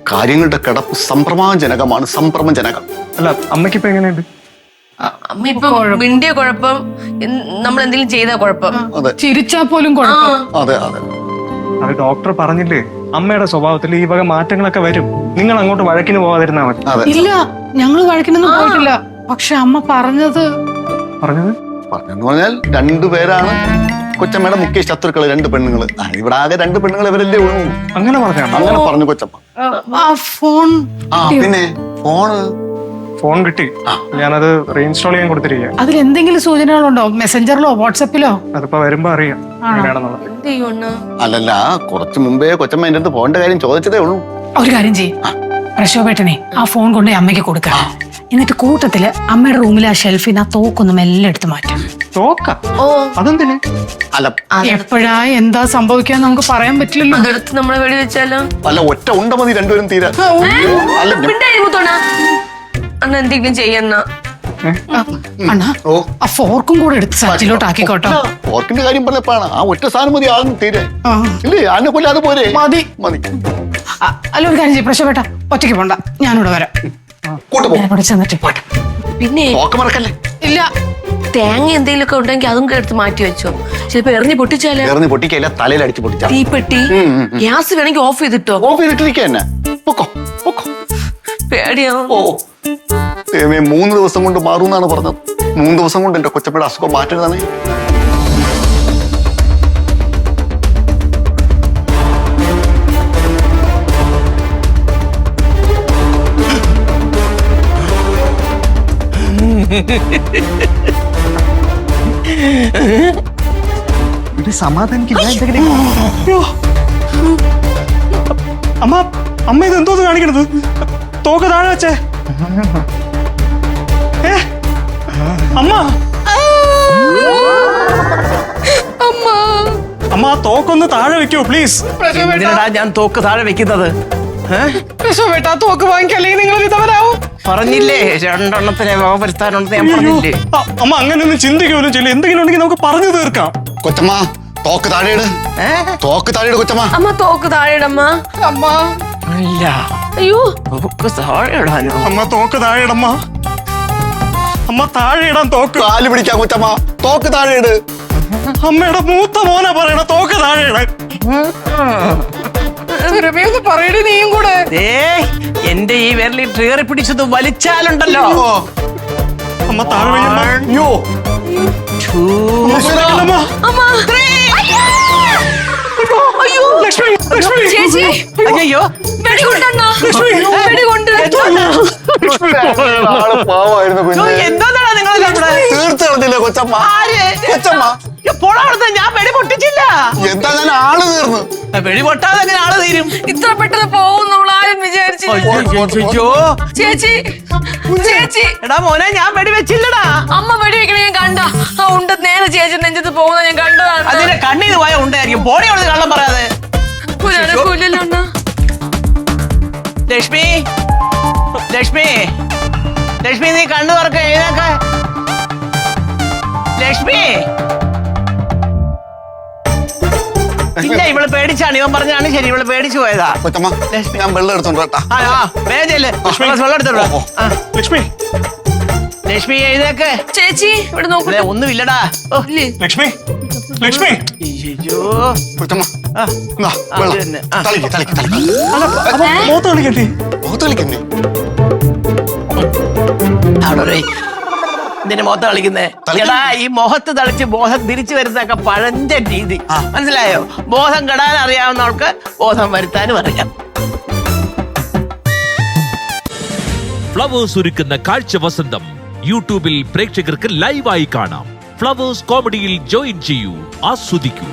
കാര്യങ്ങളുടെ കിടപ്പ് സംഭ്രമജനകമാണ്, സംഭ്രമജനകം. അല്ല അമ്മയ്ക്കിപ്പോ എങ്ങനെയുണ്ട്? അമ്മ ഇപ്പൊ മിണ്ടിയ കുഴപ്പം, നമ്മൾ എന്തെങ്കിലും ചെയ്ത കുഴപ്പം, ചിരിച്ചാ പോലും കുഴപ്പം. അതെ അതെ. അത് ഡോക്ടർ പറഞ്ഞില്ലേ, അമ്മയുടെ സ്വഭാവത്തിൽ ഈ വക മാറ്റങ്ങളൊക്കെ വരും. നിങ്ങൾ അങ്ങോട്ട് വഴക്കിന് പോവാതിരുന്നാ മതി. ഇല്ല, ഞങ്ങള് വഴക്കിനൊന്നും പോയിട്ടില്ല. പക്ഷെ അമ്മ പറഞ്ഞത് പറഞ്ഞെന്ന് പറഞ്ഞാൽ രണ്ടുപേരാണ് കൊച്ചമ്മയുടെ മുഖ്യ ശത്രുക്കള്, രണ്ട് പെണ്ണുങ്ങള്. ഇവിടെ ആകെ രണ്ട് പെണ്ണുങ്ങൾ ഇവരല്ലേ ഉള്ളൂ. അങ്ങനെ പറഞ്ഞു കൊച്ചമ്മ. ഫോൺ പിന്നെ ഫോൺ കിട്ടി, ഞാനത് റീഇൻസ്റ്റാൾ ചെയ്യാൻ കൊടുത്തിരിക്കുക. അതിൽ എന്തെങ്കിലും സൂചനകളുണ്ടോ? മെസ്സഞ്ചറിലോ വാട്സാപ്പിലോ? അതിപ്പോ വരുമ്പോ അറിയാം എങ്ങനെയാണെന്നുള്ളത്. അല്ലല്ല, കുറച്ചു മുമ്പേ കൊച്ചമ്മ എന്റെ അടുത്ത് ഫോണിന്റെ കാര്യം ചോദിച്ചതേ ഉള്ളൂ. ഒരു കാര്യം ചെയ്യും, പ്രശോഭേട്ടനെ ആ ഫോൺ കൊണ്ട് അമ്മയ്ക്ക് കൊടുക്കാം. എന്നിട്ട് കൂട്ടത്തില് അമ്മയുടെ റൂമിലെ ആ ഷെൽഫിന് ആ തോക്കൊന്നും എല്ലാം എടുത്ത് മാറ്റാം. അതെന്തിന്? അല്ല, എപ്പോഴാ എന്താ സംഭവിക്കാന്ന് നമുക്ക് പറയാൻ പറ്റില്ലല്ലോ. അതെടുത്ത് നമ്മളെ വെടി വെച്ചാലോ? അല്ല, ഒറ്റ ഉണ്ട മതി രണ്ടുപേരും തീരാ. അണ്ണ എന്തെങ്കിലും ചെയ്യണ അണ്ണാ, ആ ഫോർക്കും കൂടെ എടുത്ത് സച്ചിലോട്ട് ആക്കിക്കോട്ടോ. ഫോർക്കിന്റെ കാര്യം പറഞ്ഞപ്പോഴാണ് ആ ഒറ്റ സാധനം മതി ആളും തീരെ. ഇല്ലേ, ആനെ കൊല്ലാതെ പോരെ? മതി മതി. അല്ല, ഒരു കാര്യം ചെയ്യും, പ്രശോഭേട്ട ഒറ്റയ്ക്ക് പോണ്ട, ഞാനിവിടെ വരാം. ചെന്നിട്ട് പോട്ടെ. പിന്നെ മറക്കല്ലേ. ഇല്ല, തേങ്ങ എന്തെങ്കിലുമൊക്കെ ഉണ്ടെങ്കിൽ അതും എടുത്ത് മാറ്റി വെച്ചോ. ചിലപ്പോ എറിഞ്ഞ് പൊട്ടിച്ചാലോ? എറിഞ്ഞ് പൊട്ടിക്കല്ല, തലയിൽ അടിച്ച് പൊട്ടിച്ചാ. തീപ്പെട്ടി ഗ്യാസ് വേണമെങ്കിൽ ഓഫ് ചെയ്തിട്ടോ. ഓഫ് ചെയ്തിട്ടിരിക്കന്നെ. പേടിയാവും. 3 ദിവസം കൊണ്ട് മാറുമെന്നാണ് പറഞ്ഞത്. 3 ദിവസം കൊണ്ട് എന്റെ കൊച്ചമ്മയുടെ അസുഖം മാറ്റരുതാണ്. അമ്മ ഇത് എന്തോ കാണിക്കണത്? തോക്ക് താഴെ വെച്ചേ. അമ്മ അമ്മ ആ തോക്കൊന്ന് താഴെ വെക്കോ പ്ലീസ്. ഞാൻ തോക്ക് താഴെ വെക്കുന്നത് തോക്ക് വാങ്ങിക്കല്ലേ നിങ്ങൾ വിധവരാവും. പറഞ്ഞില്ലേ, 2 എണ്ണത്തിനെ വകവരുത്താനുണ്ടെന്ന് ഞാൻ പറഞ്ഞില്ലേ. അമ്മ അങ്ങനെയൊന്നും ചിന്തിക്കുമല്ലോ ചെയ്യില്ല. എന്തെങ്കിലും ഉണ്ടെങ്കിൽ നമുക്ക് പറഞ്ഞു തീർക്കാം. കൊച്ചമ്മ തോക്ക് താഴെയിട്. തോക്ക് താഴെയിട് കൊച്ചമ്മ. അമ്മ തോക്ക് താഴെയിടമ്മ. അമ്മ ഇല്ല, അയ്യോ തോക്ക് താഴെയിടാനോ? അമ്മ തോക്ക് താഴെയിടമ്മ. അമ്മ താഴെയിടാൻ തോക്ക്. കാല് പിടിക്കാം കൊച്ചമ്മ, തോക്ക് താഴെയിട്. അമ്മയുടെ മൂത്ത മോനെ പറയണ തോക്ക് താഴെയിടാൻ. പറയണേ നീയും കൂടെ. എന്റെ ഈ വിരലിൽ ട്രിഗറി പിടിച്ചത് വലിച്ചാലുണ്ടല്ലോ. അമ്മ താഴെ വയ്യമ്മ. അയ്യോ ചേച്ചി, അയ്യോ വെടികൊണ്ടെണ്ണ. എന്തോന്നാണ് നിങ്ങൾ തീർത്ത് കളഞ്ഞില്ലേ കൊച്ചമ്മ? കൊച്ചമ്മ പോളാവിടുത്തെ ഞാൻ വെടി പൊട്ടിച്ചില്ല. എന്താ ഞാൻ ആള് തീർന്നു. വെടി പൊട്ടാതെ അങ്ങനെ ആള് തീരും? ഇത്ര പെട്ടെന്ന് പോകും നമ്മൾ ആരും വിചാരിച്ചു. ചേച്ചി ചേച്ചി, എടാ മോനെ, ഞാൻ വെടി വെച്ചില്ലടാ. അമ്മ വെടി വെക്കണ ഞാൻ കണ്ട. ആ ഉണ്ട് നേരെ ചേച്ചി നെഞ്ചത്ത് പോകുന്ന ഞാൻ കണ്ടതാണ്. അതിന്റെ കണ്ണീന്ന് പോയ ഉണ്ടായിരിക്കും. ബോഡി അവിടെ കള്ളം പറയാതെ. ലക്ഷ്മി, ലക്ഷ്മി, ലക്ഷ്മി, നീ കണ്ണു തുറക്ക. എഴുന്നേക്ക ലക്ഷ്മി. ഇല്ല, ഇവള് പേടിച്ചാണ്. ഇവൻ പറഞ്ഞാണ് ശരി, ഇവള് പേടിച്ചു പോയതാ. കൊച്ചമ്മ ഞാൻ വെള്ളം എടുത്തോണ്ട് കേട്ടാ. വെള്ളം എടുത്തോളൂ. ലക്ഷ്മി, ലക്ഷ്മി എഴുന്നേക്ക്. ചേച്ചി ഇവിടെ നോക്കട്ടെ. ഒന്നുമില്ലടാ. ലക്ഷ്മി, ലക്ഷ്മി. കൊച്ചമ്മ മൂത്ത് കളിക്കട്ടെ. മുഖത്ത് കളിക്കണ്ടേ? ഇതിന്റെ മുഖത്ത് കളിക്കുന്നേ. എടാ, ഈ മുഖത്ത് തളിച്ച് ബോധം തിരിച്ചു വരുന്നൊക്കെ പഴഞ്ച രീതി, മനസ്സിലായോ? ബോധം കെടാൻ അറിയാവുന്നവർക്ക് ബോധം വരുത്താനും അറിയാം. ഫ്ലവേഴ്സ് ഒരുക്കുന്ന കാഴ്ച വസന്തം യൂട്യൂബിൽ പ്രേക്ഷകർക്ക് ലൈവായി കാണാം. ഫ്ലവേഴ്സ് കോമഡിയിൽ ജോയിൻ ചെയ്യൂ, ആസ്വദിക്കൂ.